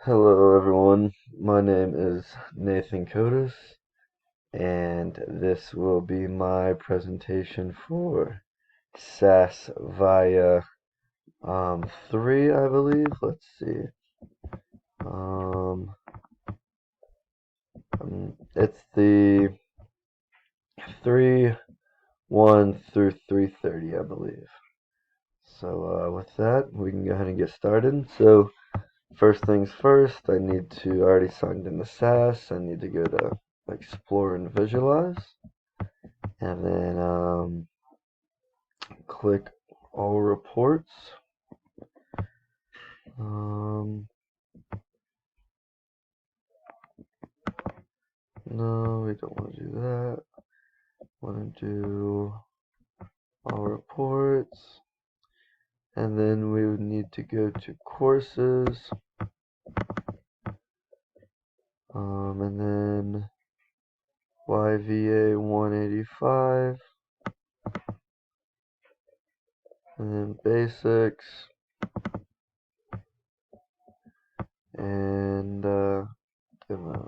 Hello everyone, my name is Nathan Kotas, and this will be my presentation for SAS via 3, I believe. Let's see. Um, it's the 3-1 through 330, I believe. So with that, we can go ahead and get started. So first things first, I already signed into SAS. I need to go to Explore and Visualize, and then click All Reports. Um, no, we don't want to do that. Want to do All Reports, and then we would need to go to Courses, and then YVA 185, and then Basics, and demos.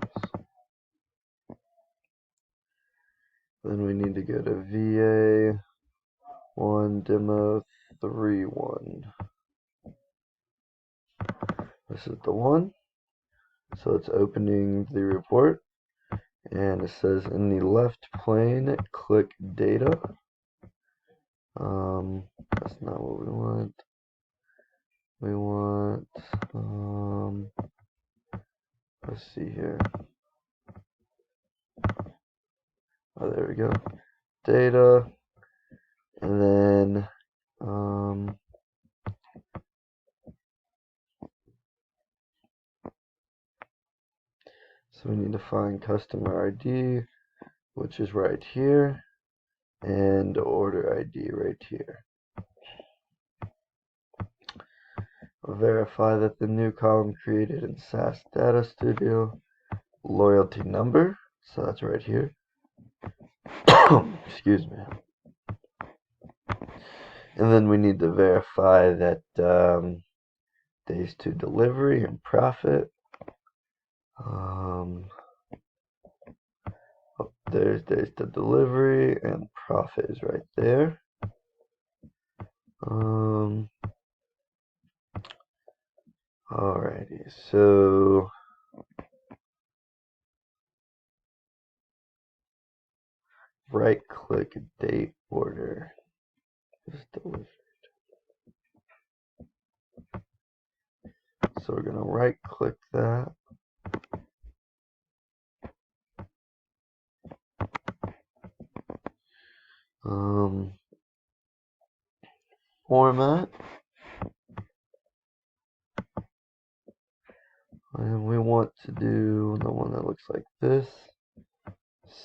Then we need to go to VA 1 demo 3-1. This is the one. So it's opening the report, and it says in the left plane, click data. That's not what we want. We want, let's see here. Oh, there we go. Data, and then, so we need to find customer ID, which is right here, and order ID right here. Verify that the new column created in SAS Data Studio, loyalty number, so that's right here. Excuse me. And then we need to verify that days to delivery and profit. There's days to delivery and profit is right there. Alrighty, so right click date order is delivered. So we're gonna right click that. Format, and we want to do the one that looks like this.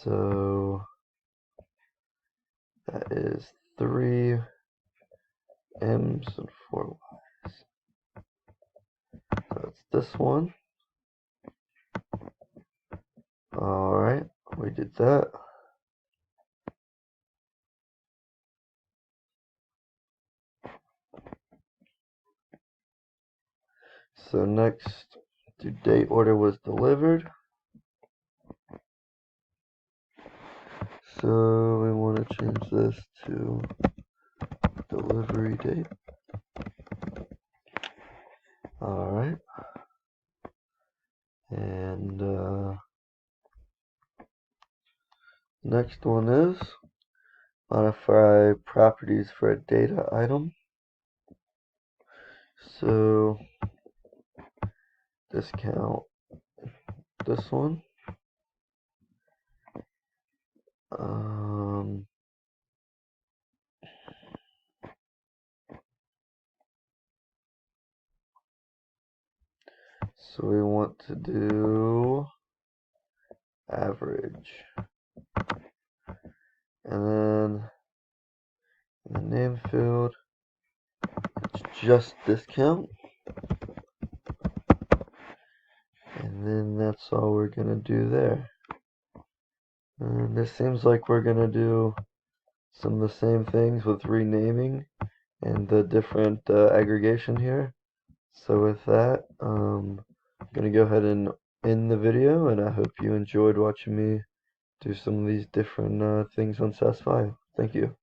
So that is 3 M's and 4 Y's. So it's this one. Alright, we did that. So next, the date order was delivered. So we want to change this to delivery date. Alright. And next one is modify properties for a data item. So discount this one. So we want to do average. And then in the name field, it's just discount. And then that's all we're going to do there. And this seems like we're going to do some of the same things with renaming and the different aggregation here. So with that, gonna go ahead and end the video, and I hope you enjoyed watching me do some of these different things on SAS 5. Thank you.